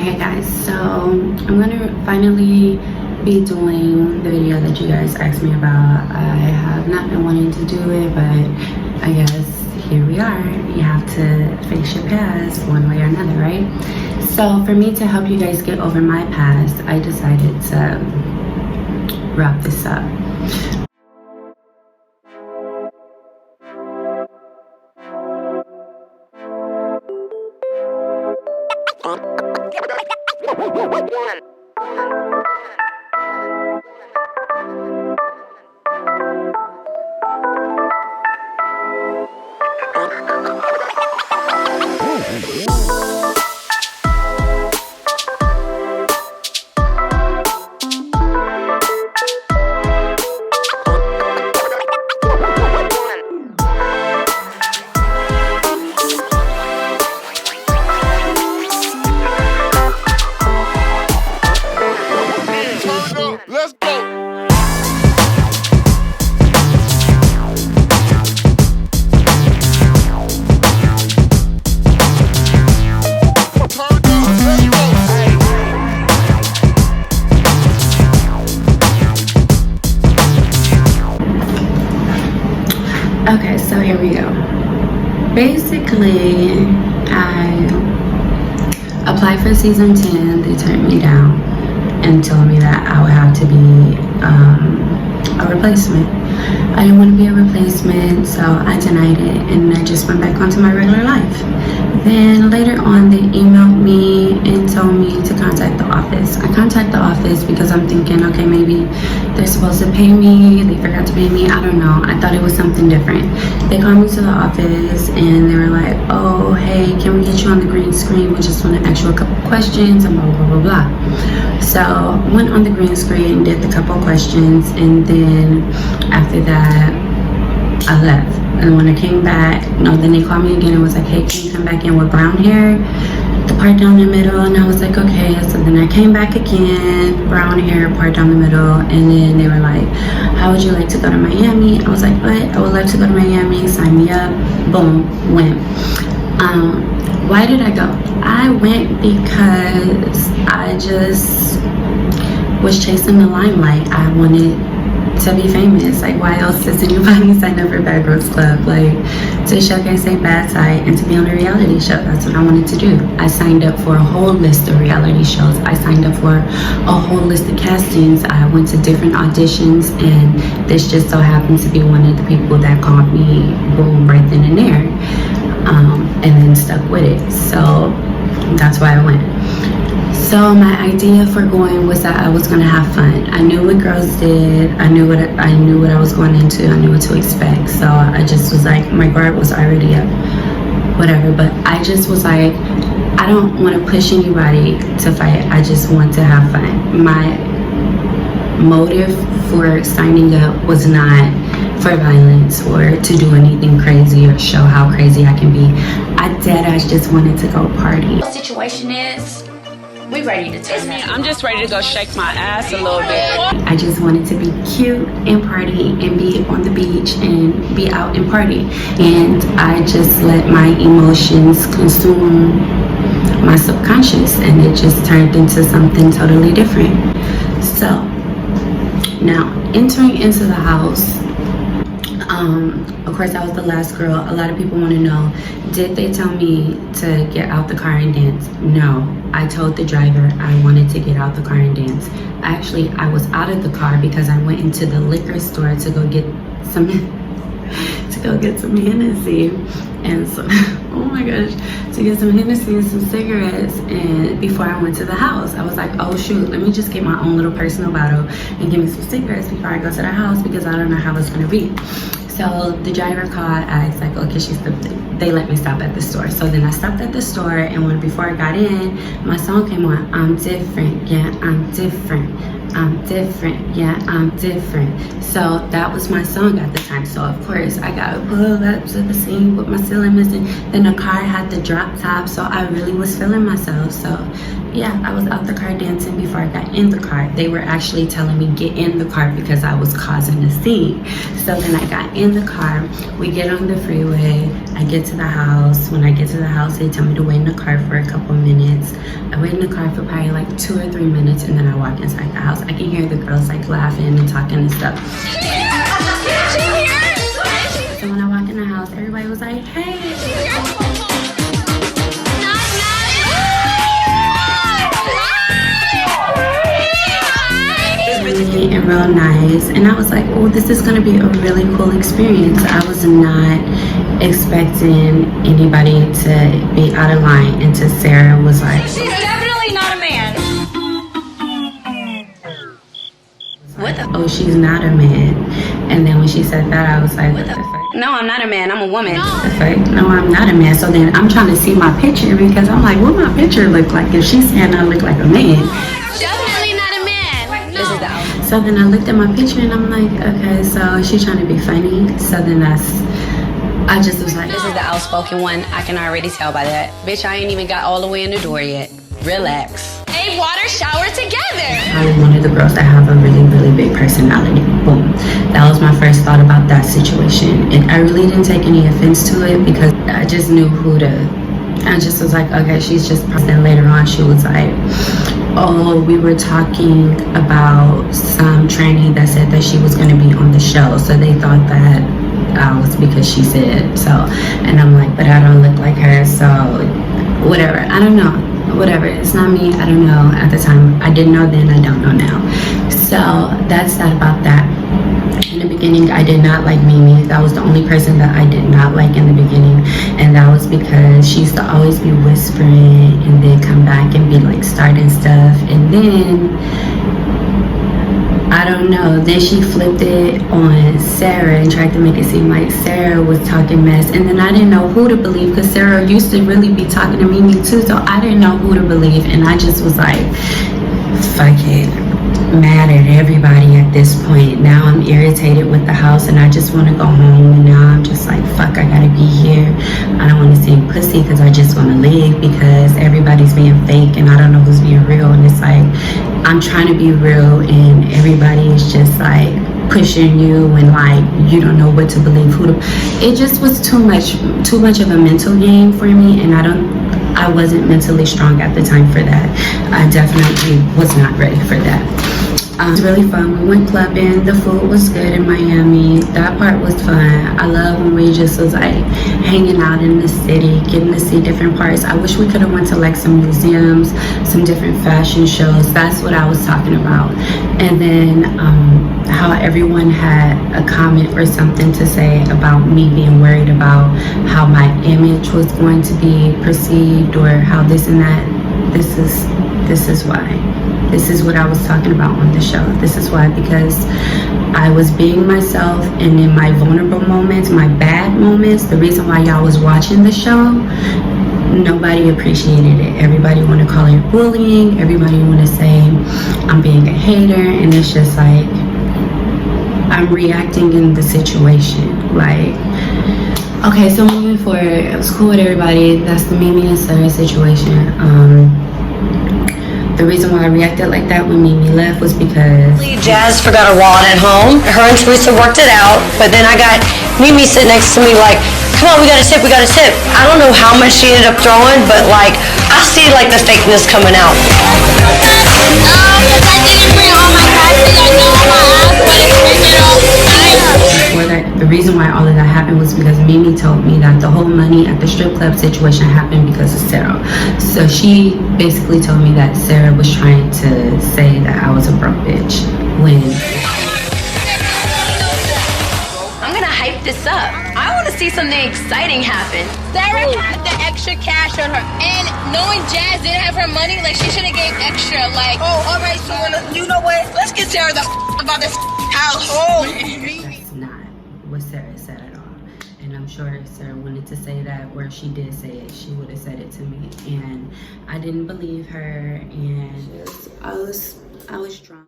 Okay guys, so I'm gonna finally be doing the video that you guys asked me about. I have not been wanting to do it, but I guess here we are. You have to face your past one way or another, right? So for me to help you guys get over my past, I decided to wrap this up. Let's go. Okay, so here we go. Basically, I applied for season 10. They turned me down and told me that I would have to be a replacement. I didn't want to be a replacement, so I denied it and I just went back onto my regular life. Then later on, they emailed me and told me to contact the office. I contacted the office because I'm thinking, okay, maybe they're supposed to pay me, they forgot to pay me, I don't know. I thought it was something different. They called me to the office and they were like, oh, hey, can we get you on the green screen? We just want to ask you a couple questions and blah, blah, blah, blah. So went on the green screen, did the couple questions, and then after that, I left. And when I came back, then they called me again and was like, hey, can you come back in with brown hair? The part down the middle. And I was like, okay. So then I came back again, brown hair, part down the middle. And then they were like, how would you like to go to Miami? I was like, what? I would like to go to Miami. Sign me up. Boom. Went. Why did I go? I went because I just was chasing the limelight. I wanted to be famous. Like, why else does anybody sign up for Bad Girls Club? Like, to showcase a bad side and to be on a reality show. That's what I wanted to do. I signed up for a whole list of reality shows. I signed up for a whole list of castings. I went to different auditions, and this just so happened to be one of the people that called me, boom, right then and there, and then stuck with it. So that's why I went. So my idea for going was that I was gonna have fun. I knew what girls did. I knew what I was going into. I knew what to expect. So I just was like, my guard was already up, whatever. But I just was like, I don't want to push anybody to fight. I just want to have fun. My motive for signing up was not for violence or to do anything crazy or show how crazy I can be. I deadass just wanted to go party. The situation is, we ready to turn that. I'm just ready to go shake my ass a little bit. I just wanted to be cute and party and be on the beach and be out and party. And I just let my emotions consume my subconscious, and it just turned into something totally different. So now entering into the house, of course I was the last girl. A lot of people want to know, did they tell me to get out the car and dance? No, I told the driver I wanted to get out the car and dance. Actually, I was out of the car because I went into the liquor store to go get some Hennessy, and so oh my gosh, to get some Hennessy and some cigarettes. And before I went to the house, I was like, oh shoot, let me just get my own little personal bottle and give me some cigarettes before I go to the house, because I don't know how it's gonna be. So the driver called, I was like, okay, they let me stop at the store. So then I stopped at the store, and before I got in, my song came on. I'm different, yeah, I'm different. I'm different, yeah, I'm different. So that was my song at the time. So of course I got pulled up to the scene with my ceiling missing. Then the car had the drop top, so I really was feeling myself. So yeah, I was out the car dancing before I got in the car. They were actually telling me get in the car because I was causing a scene. So then I got in the car, we get on the freeway, I get to the house. When I get to the house, they tell me to wait in the car for a couple minutes. I wait in the car for probably like 2 or 3 minutes, and then I walk inside the house. I can hear the girls like laughing and talking and stuff. So when I walk in the house, everybody was like, hey. And real nice, and I was like, oh, this is gonna be a really cool experience. I was not expecting anybody to be out of line until Sarah was like, She's definitely not a man. What the? oh, she's not a man. And then when she said that, I was like, what the fuck? No, I'm not a man. I'm a woman. The fuck? No, I'm not a man. So then I'm trying to see my picture because I'm like, what my picture look like if she's saying I look like a man? Definitely not a man. This is the outfit. So then I looked at my picture and I'm like, okay, so she's trying to be funny. So then I just was like, This is the outspoken one. I can already tell by that. Bitch, I ain't even got all the way in the door yet. Relax. A water shower together. I'm one of the girls that have a really, really big personality. Boom. That was my first thought about that situation. And I really didn't take any offense to it because I just knew who to. I just was like, okay, she's just. Then later on, she was like, oh, we were talking about some tranny that said that she was going to be on the show. So they thought that was because she said so. And I'm like, but I don't look like her. So whatever. I don't know. Whatever. It's not me. I don't know at the time. I didn't know then. I don't know now. So that's that about that. In the beginning, I did not like Mimi. That was the only person that I did not like in the beginning. And that was because she used to always be whispering and then come back and be like starting stuff. And then, I don't know, then she flipped it on Sarah and tried to make it seem like Sarah was talking mess. And then I didn't know who to believe because Sarah used to really be talking to Mimi too. So I didn't know who to believe. And I just was like, fuck it. Mad at everybody at this point. Now I'm irritated with the house and I just want to go home, and now I'm just like, fuck, I gotta be here. I don't want to sing pussy because I just want to leave because everybody's being fake and I don't know who's being real. And it's like, I'm trying to be real and everybody is just like pushing you and like you don't know what to believe, who to. It just was too much of a mental game for me, and I wasn't mentally strong at the time for that. I definitely was not ready for that. It was really fun. We went clubbing. The food was good in Miami. That part was fun. I love when we just was like hanging out in the city, getting to see different parts. I wish we could have went to like some museums, some different fashion shows. That's what I was talking about. And then how everyone had a comment or something to say about me being worried about how my image was going to be perceived or how this and that. This is why. This is what I was talking about on the show. This is why, because I was being myself, and in my vulnerable moments, my bad moments, the reason why y'all was watching the show, nobody appreciated it. Everybody want to call it bullying. Everybody want to say I'm being a hater, and it's just like I'm reacting in the situation. Like, okay, so moving forward, it was cool with everybody. That's the Mimi and Sarah situation. The reason why I reacted like that when Mimi left was because Jazz forgot her wallet at home. Her and Teresa worked it out, but then I got Mimi sitting next to me like, come on, we got a tip, we got a tip. I don't know how much she ended up throwing, but like, I see like the fakeness coming out. The reason why all of that happened was because Mimi told me that the whole money at the strip club situation happened because of Sarah. So she basically told me that Sarah was trying to say that I was a broke bitch when I'm gonna hype this up. I want to see something exciting happen. Sarah had the extra cash on her, and knowing Jazz didn't have her money, like she should have gave extra. Like, oh, all right, so you know what? Let's get Sarah the about this house. Oh. that's not what Sarah said at all. And I'm sure if Sarah wanted to say that, or she did say it, she would have said it to me. And I didn't believe her, and I was drunk.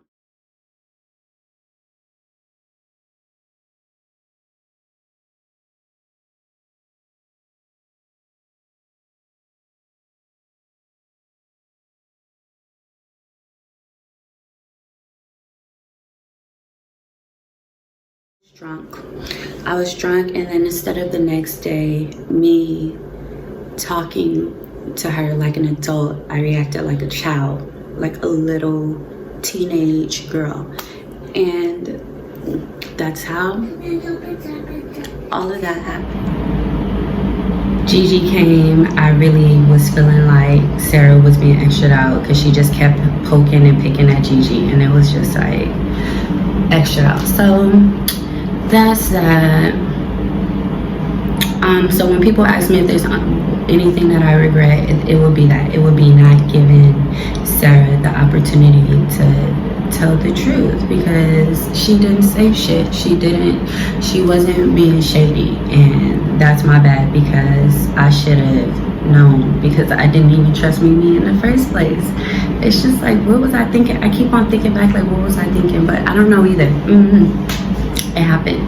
drunk. I was drunk, and then instead of the next day, me talking to her like an adult, I reacted like a child, like a little teenage girl. And that's how all of that happened. Gigi came, I really was feeling like Sarah was being extra'd out because she just kept poking and picking at Gigi, and it was just like extra out. So that's that. So when people ask me if there's anything that I regret, it would be that. It would be not giving Sarah the opportunity to tell the truth, because she didn't say shit. She wasn't being shady, and that's my bad, because I should have known, because I didn't even trust Mimi in the first place. It's just like, what was I thinking? I keep on thinking back, like, what was I thinking? But I don't know either. It happened.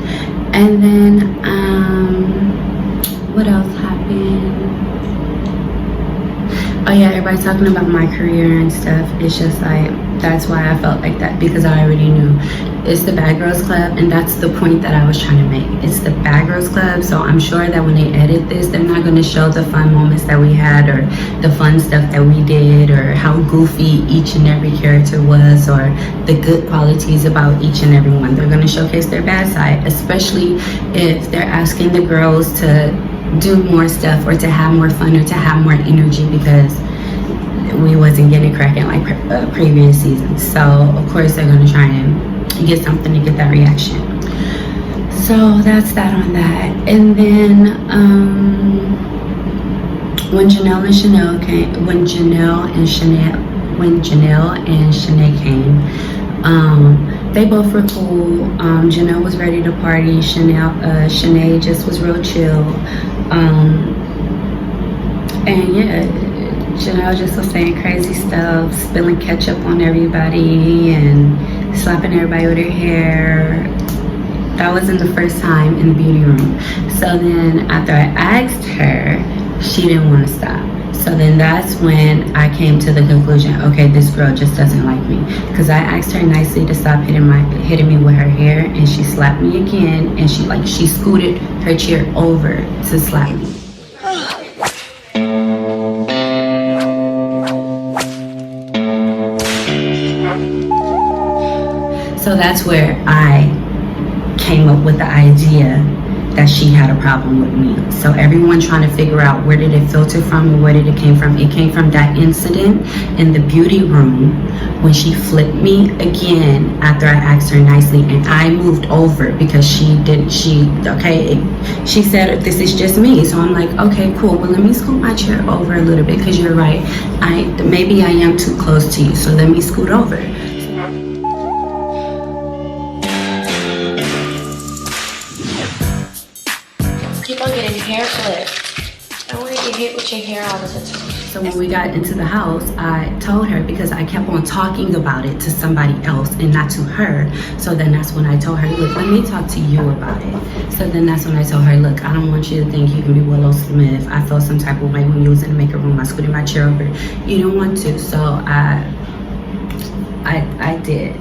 And then what else happened? Oh yeah, everybody talking about my career and stuff. It's just like, that's why I felt like that, because I already knew it's the Bad Girls Club, and that's the point that I was trying to make. It's the Bad Girls Club, so I'm sure that when they edit this, they're not going to show the fun moments that we had, or the fun stuff that we did, or how goofy each and every character was, or the good qualities about each and every one. They're going to showcase their bad side, especially if they're asking the girls to do more stuff, or to have more fun, or to have more energy, because we wasn't getting cracking like previous seasons. So of course they're going to try and get something to get that reaction. So that's that on that. And then when Janelle and Shanae came, they both were cool. Janelle was ready to party. Shanae just was real chill. And yeah, Janelle just was saying crazy stuff, spilling ketchup on everybody and slapping everybody with her hair. That wasn't the first time in the beauty room. So then after I asked her, she didn't want to stop. So then that's when I came to the conclusion, okay, this girl just doesn't like me. Because I asked her nicely to stop hitting me with her hair, and she slapped me again, and she scooted her chair over to slap me. So that's where I came up with the idea that she had a problem with me. So everyone trying to figure out, where did it filter from, or where did it came from? It came from that incident in the beauty room when she flipped me again after I asked her nicely, and I moved over because she said, this is just me. So I'm like, okay, cool. Well, let me scoot my chair over a little bit, because you're right. Maybe I am too close to you. So let me scoot over. Keep on getting hair flipped. I don't want to get hit with your hair all the time. So when we got into the house, I told her, because I kept on talking about it to somebody else and not to her. So then that's when I told her, look, let me talk to you about it. So then that's when I told her, look, I don't want you to think you can be Willow Smith. I felt some type of way when you was in the makeup room. I scooted my chair over. You don't want to. So I did.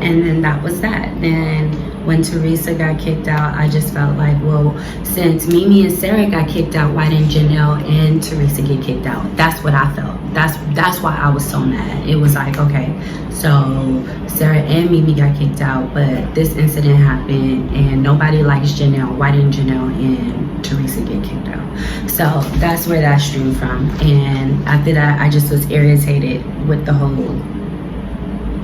And then that was that. Then when Teresa got kicked out, I just felt like, well, since Mimi and Sarah got kicked out, why didn't Janelle and Teresa get kicked out? That's what I felt. That's why I was so mad. It was like, okay, so Sarah and Mimi got kicked out, but this incident happened and nobody likes Janelle. Why didn't Janelle and Teresa get kicked out? So that's where that stemmed from. And after that, I just was irritated with the whole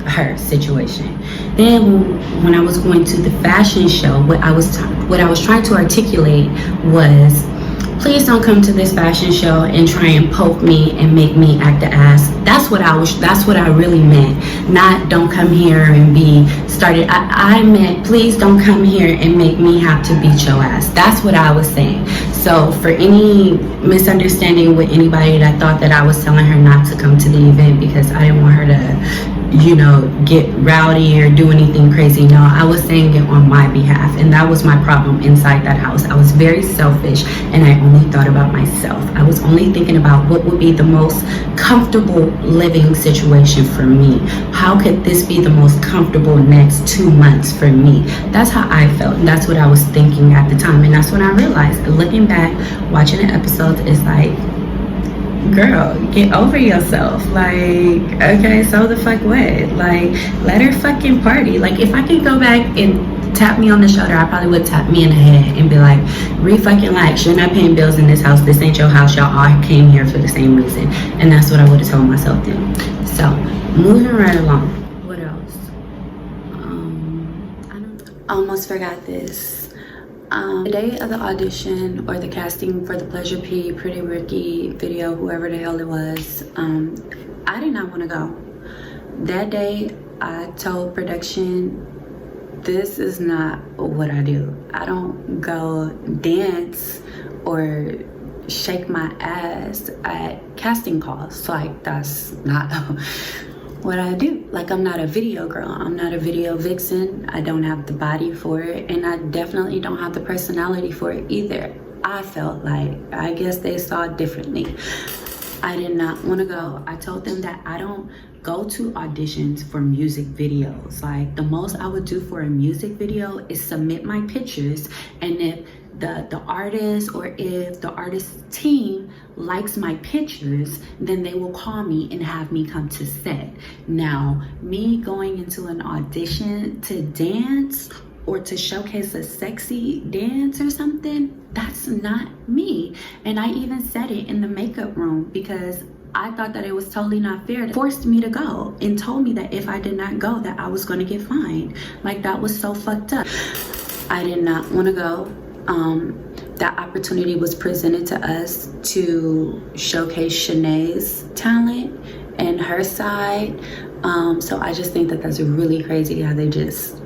her situation. Then when I was going to the fashion show, what I was trying to articulate was, please don't come to this fashion show and try and poke me and make me act the ass. That's what I really meant. Not don't come here and be started. I meant, please don't come here and make me have to beat your ass. That's what I was saying. So for any misunderstanding with anybody that thought that I was telling her not to come to the event because I didn't want her to you know, get rowdy or do anything crazy. No, I was saying it on my behalf, and that was my problem inside that house. I was very selfish, and I only thought about myself. I was only thinking about what would be the most comfortable living situation for me. How could this be the most comfortable next 2 months for me? That's how I felt, and that's what I was thinking at the time. And that's when I realized, looking back, watching the episodes, is like, girl, get over yourself. Like, okay, so the fuck what? Like, let her fucking party. Like, if I could go back and tap me on the shoulder, I probably would tap me in the head and be like, fucking relax, you're not paying bills in this house, this ain't your house, y'all all came here for the same reason. And that's what I would have told myself then. So, moving right along. What else? I almost forgot this. The day of the audition or the casting for the Pleasure P, Pretty Ricky video, whoever the hell it was, I did not want to go. That day, I told production, this is not what I do. I don't go dance or shake my ass at casting calls. Like, that's not what I do. Like, I'm not a video girl, I'm not a video vixen, I don't have the body for it, and I definitely don't have the personality for it either. I felt like, I guess they saw it differently. I did not want to go. I told them that I don't go to auditions for music videos. Like, the most I would do for a music video is submit my pictures, and if the artist or if the artist's team likes my pictures, then they will call me and have me come to set. Now, me going into an audition to dance or to showcase a sexy dance or something, that's not me. And I even said it in the makeup room because I thought that it was totally not fair. They forced me to go and told me that if I did not go, that I was going to get fined. Like, that was so fucked up. I did not want to go. That opportunity was presented to us to showcase Shanae's talent and her side. So I just think that that's really crazy how they just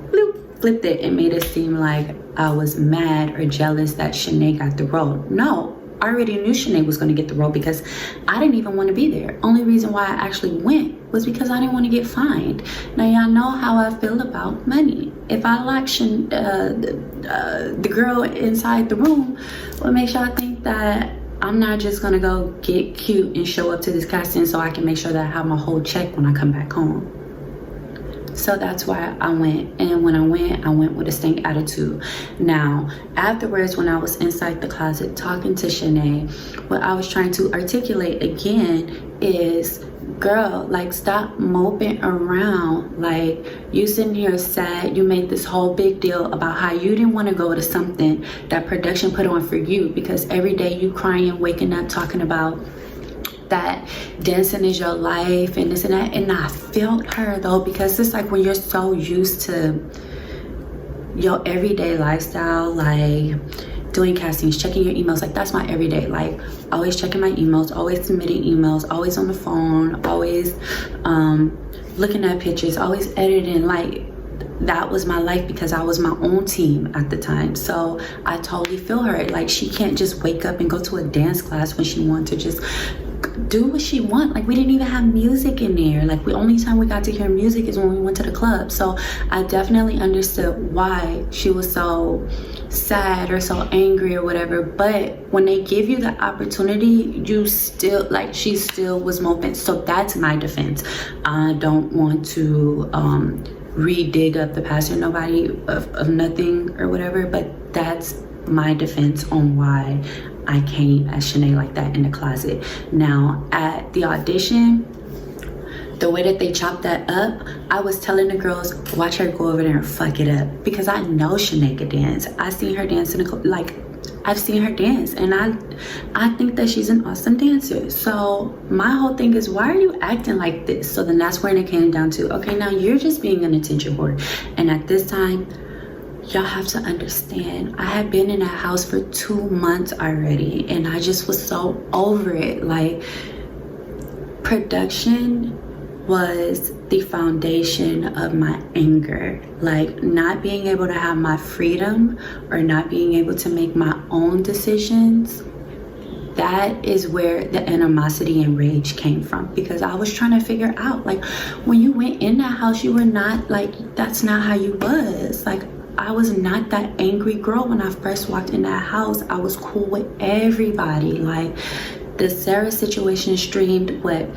flipped it and made it seem like I was mad or jealous that Shanae got the role. No, I already knew Shanae was going to get the role because I didn't even want to be there. Only reason why I actually went was because I didn't want to get fined. Now, y'all know how I feel about money. If I like the girl inside the room, what makes y'all think that I'm not just going to go get cute and show up to this casting so I can make sure that I have my whole check when I come back home? So that's why I went, and when I went with a stank attitude. Now, afterwards, when I was inside the closet talking to Shanae, what I was trying to articulate again is, girl, like, stop moping around. Like, you sitting here sad, you made this whole big deal about how you didn't want to go to something that production put on for you because every day you crying, waking up, talking about that dancing is your life and this and that. And I felt her though, because it's like when you're so used to your everyday lifestyle, like doing castings, checking your emails, like that's my everyday, like always checking my emails, always submitting emails, always on the phone, always looking at pictures, always editing. Like, that was my life because I was my own team at the time. So I totally feel her. Like, she can't just wake up and go to a dance class when she wants to just do what she wants. Like, we didn't even have music in there. Like, the only time we got to hear music is when we went to the club. So I definitely understood why she was so sad or so angry or whatever. But when they give you the opportunity, you still, like, she still was moping. So that's my defense. I don't want to re-dig up the past or nobody of nothing or whatever, but that's my defense on why I came as Shanae like that in the closet. Now, at the audition, the way that they chopped that up, I was telling the girls, watch her go over there and fuck it up, because I know Shanae could dance. I seen her dance I've seen her dance, and I think that she's an awesome dancer. So my whole thing is, why are you acting like this? So then that's when it came down to, okay, now you're just being an attention whore. And at this time, y'all have to understand, I had been in that house for 2 months already, and I just was so over it. Like, production was the foundation of my anger. Like, not being able to have my freedom or not being able to make my own decisions that is where the animosity and rage came from, because I was trying to figure out, like, when you went in that house, you were not like, that's not how you was. Like, I was not that angry girl when I first walked in that house. I was cool with everybody. Like, the Sarah situation streamed, what,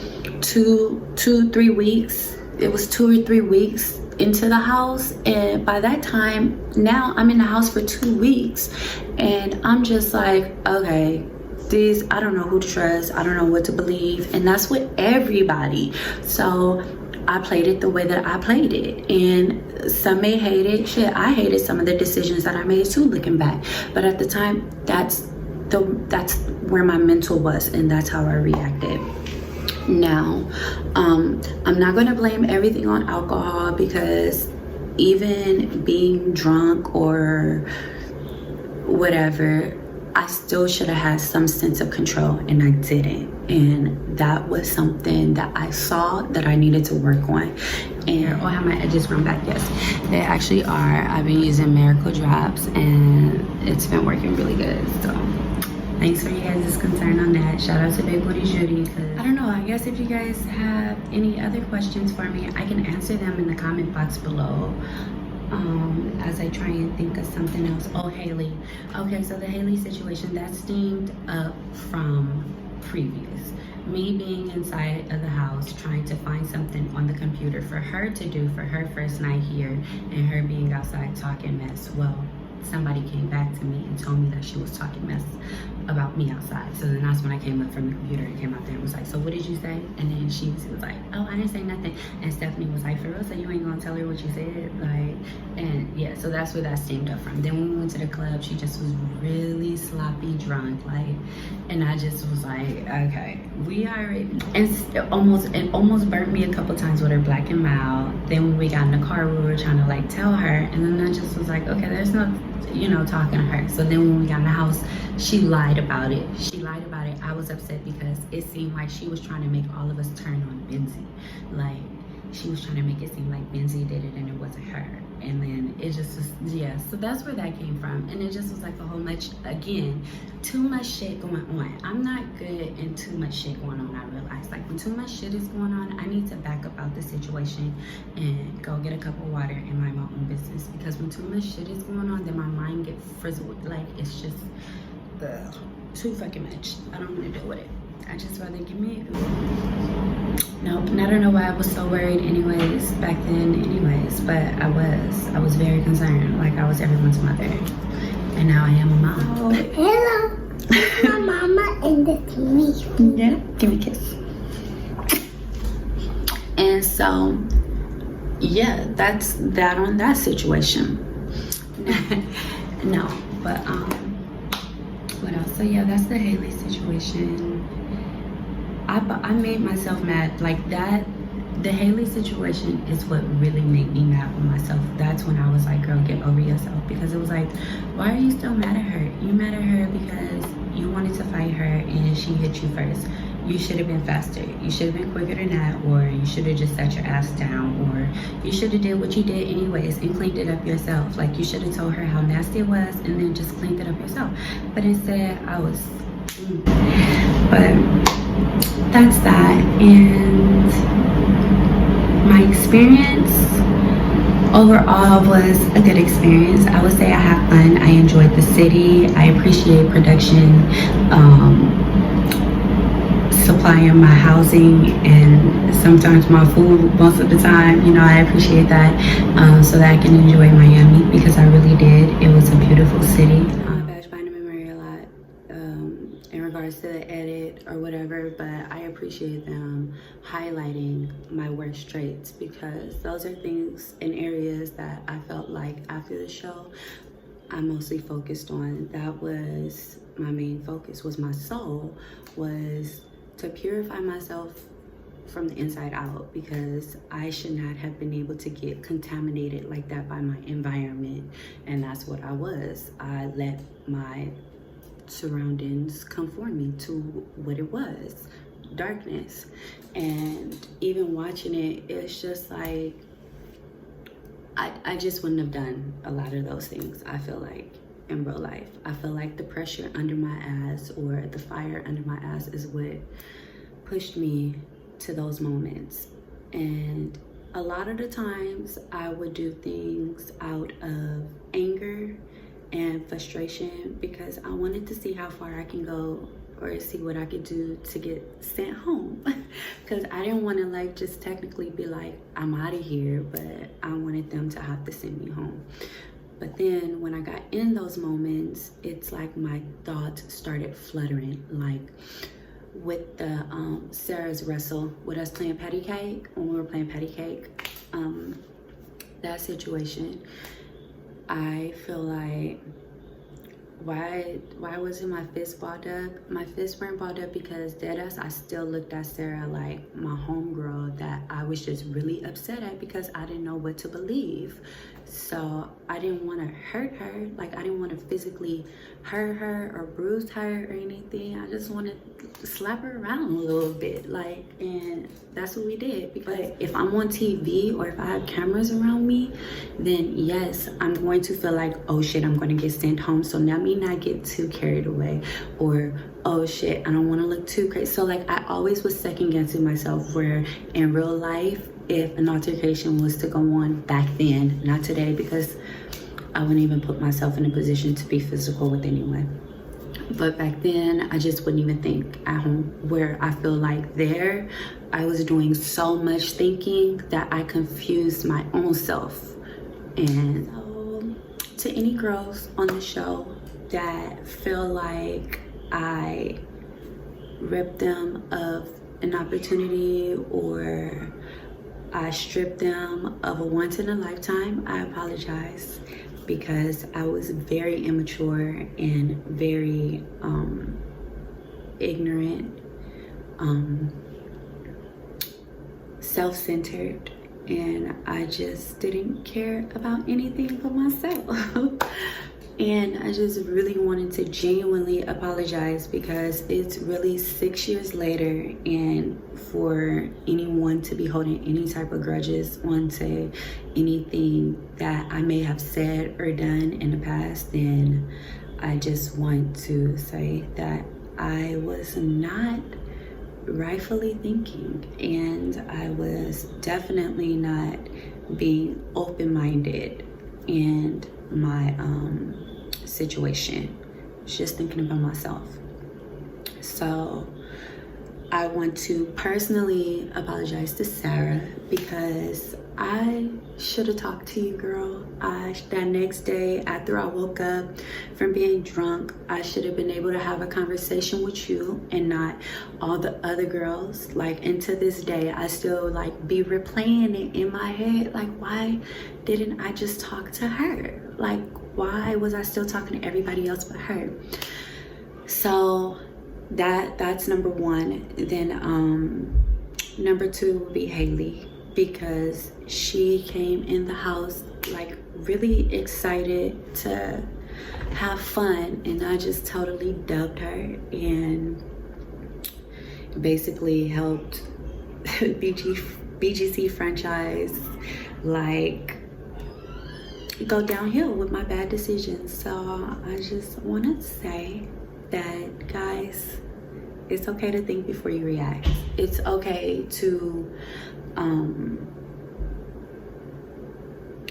3 weeks? It was 2 or 3 weeks into the house, and by that time, now I'm in the house for 2 weeks, and I'm just like, okay, I don't know who to trust, I don't know what to believe, and that's with everybody. So I played it the way that I played it, and some may hate it. Shit, I hated some of the decisions that I made too, looking back. But at the time, that's where my mental was, and that's how I reacted. Now, I'm not going to blame everything on alcohol, because even being drunk or whatever, I still should have had some sense of control, and I didn't. And that was something that I saw that I needed to work on. And have my edges grown back? Yes, they actually are. I've been using Miracle Drops, and it's been working really good. So thanks for you guys' concern on that. Shout out to Big Booty Judy. I don't know, I guess if you guys have any other questions for me, I can answer them in the comment box below. As I try and think of something else. Oh, Hailey. Okay, so the Hailey situation, that steamed up from previous. Me being inside of the house, trying to find something on the computer for her to do for her first night here, and her being outside talking mess. Well, somebody came back to me and told me that she was talking mess about me outside. So then that's when I came up from the computer and came out there and was like, so what did you say? And then she was like, oh, I didn't say nothing. And Stephanie was like, for real, so you ain't gonna tell her what you said? Like, and yeah, so that's where that stemmed up from. Then when we went to the club, she just was really sloppy drunk, like, and I just was like, okay, we already, and it almost burnt me a couple times with her black and mild. Then when we got in the car, we were trying to like tell her, and then I just was like, okay, there's no, talking to her. So then when we got in the house, she lied about it. I was upset because it seemed like she was trying to make all of us turn on Benzie. Like, she was trying to make it seem like Benzie did it and it wasn't her. And then it just was, yeah, so that's where that came from. And it just was like a whole much, again, too much shit going on. I'm not good in too much shit going on, I realize. Like, when too much shit is going on, I need to back up out the situation and go get a cup of water and mind my own business. Because when too much shit is going on, then my mind gets frizzled. Like, it's just too fucking much. I don't want to deal with it. I just rather give me nope. And I don't know why I was so worried anyways back then anyways, but I was very concerned. Like, I was everyone's mother, and now I am a mom. Oh, hello. My mama and this is me. Yeah, give me a kiss. And so yeah, that's that on that situation. No, but what else? So yeah, that's the Hailey situation. I made myself mad. Like, that, the Hailey situation is what really made me mad with myself. That's when I was like, girl, get over yourself. Because it was like, why are you still mad at her? You mad at her because you wanted to fight her and she hit you first. You should have been faster. You should have been quicker than that, or you should have just sat your ass down, or you should have did what you did anyways and cleaned it up yourself. Like, you should have told her how nasty it was and then just cleaned it up yourself. But instead, I was but that's that. And my experience overall was a good experience. I would say I had fun. I enjoyed the city. I appreciate production, supplying my housing and sometimes my food most of the time. I appreciate that, so that I can enjoy Miami, because I really did. It was a beautiful city. To the edit or whatever, but I appreciate them highlighting my worst traits, because those are things and areas that I felt like after the show I mostly focused on. That was my main focus, was my soul, was to purify myself from the inside out, because I should not have been able to get contaminated like that by my environment. And that's what I was. I let my surroundings conform me to what it was, darkness. And even watching it, it's just like I just wouldn't have done a lot of those things, I feel like. in real life. I feel like the pressure under my ass or the fire under my ass is what pushed me to those moments. And a lot of the times I would do things out of anger and frustration because I wanted to see how far I can go or see what I could do to get sent home. Because I didn't want to like just technically be like, I'm out of here, but I wanted them to have to send me home. But then when I got in those moments, it's like my thoughts started fluttering. Like with the Sarah's wrestle, with us playing patty cake, when we were playing patty cake, that situation, I feel like, why wasn't my fist balled up? My fists weren't balled up because deadass, I still looked at Sarah like my homegirl that I was just really upset at because I didn't know what to believe. So I didn't want to hurt her. Like I didn't want to physically hurt her or bruise her or anything. I just wanted to slap her around a little bit. Like, and that's what we did. Because if I'm on TV or if I have cameras around me, then yes, I'm going to feel like, oh shit, I'm going to get sent home. So let me not get too carried away, or oh shit, I don't want to look too crazy. So like I always was second guessing myself, where in real life, if an altercation was to go on back then, not today, because I wouldn't even put myself in a position to be physical with anyone. But back then, I just wouldn't even think at home, where I feel like there, I was doing so much thinking that I confused my own self. And so, to any girls on the show that feel like I ripped them of an opportunity or I stripped them of a once in a lifetime, I apologize, because I was very immature and very ignorant, self-centered, and I just didn't care about anything but myself. And I just really wanted to genuinely apologize, because it's really 6 years later, and for anyone to be holding any type of grudges onto anything that I may have said or done in the past, then I just want to say that I was not rightfully thinking, and I was definitely not being open-minded in my situation, just thinking about myself. So I want to personally apologize to Sarah, because I should have talked to you, girl. That next day after I woke up from being drunk, I should have been able to have a conversation with you and not all the other girls. Like, and to this day, I still like be replaying it in my head. Like, why didn't I just talk to her? Like, why was I still talking to everybody else but her? So that's number one. Then number two would be Hailey, because she came in the house like really excited to have fun, and I just totally dubbed her and basically helped BGC Franchise like go downhill with my bad decisions. So I just want to say that, guys, it's okay to think before you react. It's okay to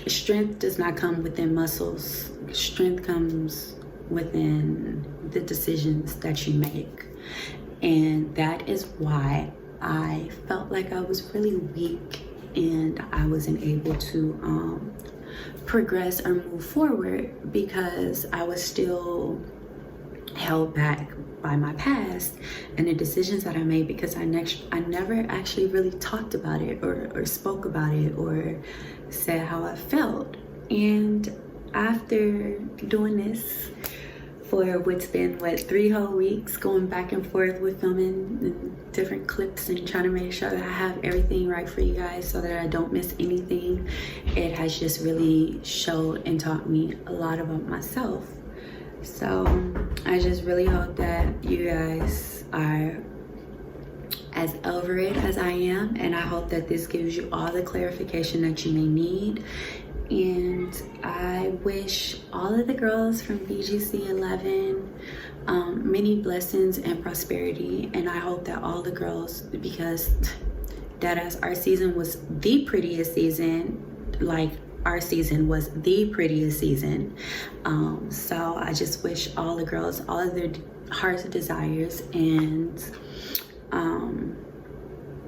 strength does not come within muscles. Strength comes within the decisions that you make. And that is why I felt like I was really weak and I wasn't able to progress or move forward, because I was still held back by my past and the decisions that I made, because I never actually really talked about it or spoke about it or said how I felt. And after doing this for what's been 3 whole weeks, going back and forth with filming different clips and trying to make sure that I have everything right for you guys so that I don't miss anything, it has just really showed and taught me a lot about myself. So I just really hope that you guys are as over it as I am, and I hope that this gives you all the clarification that you may need. and I wish all of the girls from BGC 11 many blessings and prosperity. And I hope that all the girls, because deadass, our season was the prettiest season. Like, our season was the prettiest season. So I just wish all the girls all of their heart's desires and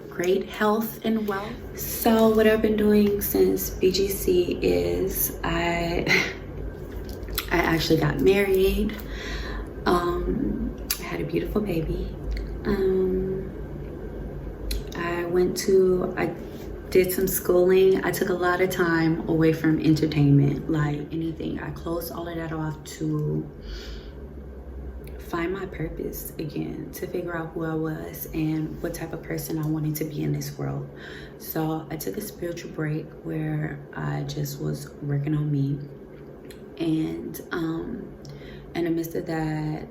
great health and wealth. So what I've been doing since BGC is I actually got married. I had a beautiful baby. I did some schooling. I took a lot of time away from entertainment, like anything. I closed all of that off to find my purpose again, to figure out who I was and what type of person I wanted to be in this world. So I took a spiritual break where I just was working on me. And in the midst of that,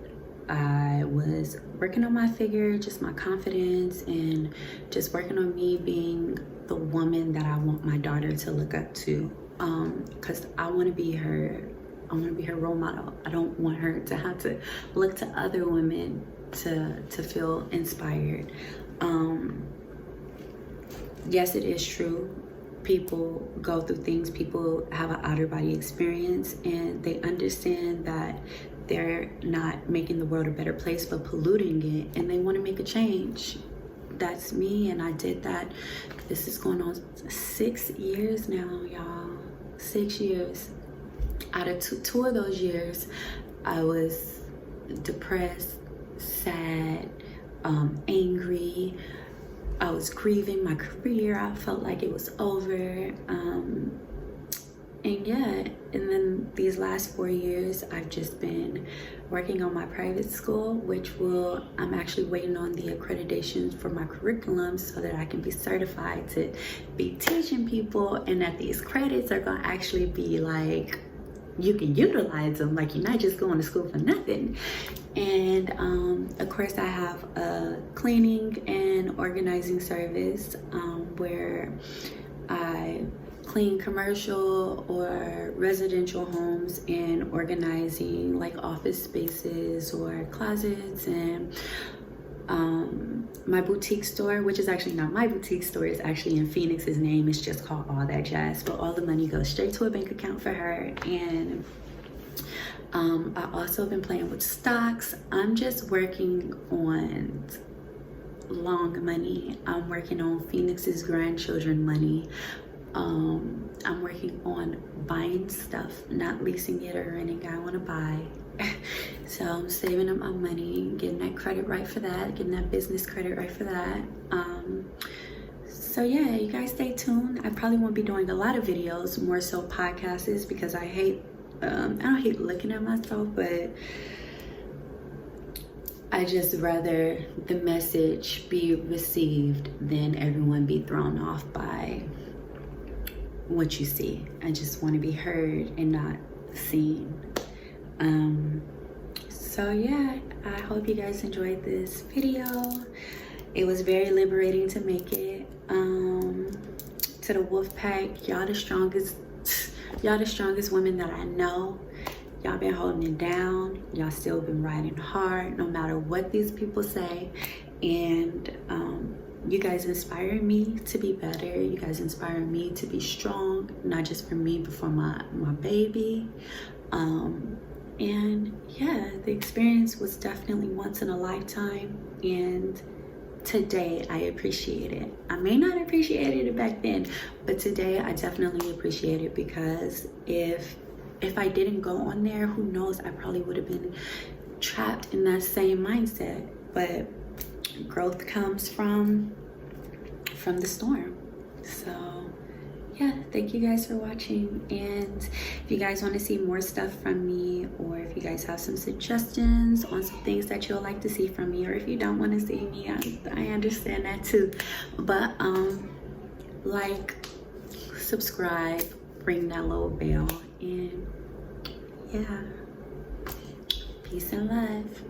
I was working on my figure, just my confidence, and just working on me being the woman that I want my daughter to look up to. Because I want to be her role model. I don't want her to have to look to other women to feel inspired. Yes, it is true. People go through things. People have an outer body experience, and they understand that they're not making the world a better place, but polluting it, and they want to make a change. That's me, and I did that. This is going on 6 years now, y'all. 6 years. Out of two of those years, I was depressed, sad, angry. I was grieving my career. I felt like it was over. And yeah, and then these last 4 years, I've just been working on my private school, which I'm actually waiting on the accreditation for my curriculum so that I can be certified to be teaching people, and that these credits are gonna actually be like, you can utilize them, like you're not just going to school for nothing. And of course I have a cleaning and organizing service where I clean commercial or residential homes and organizing like office spaces or closets. And my boutique store, which is actually not my boutique store, is actually in Phoenix's name. It's just called All That Jazz, but all the money goes straight to a bank account for her. And I also been playing with stocks. I'm just working on long money. I'm working on Phoenix's grandchildren money. I'm working on buying stuff, not leasing it or renting. I want to buy. So I'm saving up my money, getting that credit right for that, getting that business credit right for that. So yeah, you guys stay tuned. I probably won't be doing a lot of videos, more so podcasts, because I don't hate looking at myself, but I just rather the message be received than everyone be thrown off by what you see. I just want to be heard and not seen. So yeah, I hope you guys enjoyed this video. It was very liberating to make it. To the wolf pack, y'all the strongest women that I know. Y'all been holding it down. Y'all still been riding hard no matter what these people say. And you guys inspire me to be better. You guys inspire me to be strong, not just for me, but for my baby. And yeah, the experience was definitely once in a lifetime, and today I appreciate it. I may not appreciate it back then, but today I definitely appreciate it, because if I didn't go on there, who knows, I probably would have been trapped in that same mindset. But growth comes from the storm. So yeah, thank you guys for watching. And if you guys want to see more stuff from me, or if you guys have some suggestions on some things that you'll like to see from me, or if you don't want to see me, I understand that too. But like, subscribe, ring that little bell, and yeah, peace and love.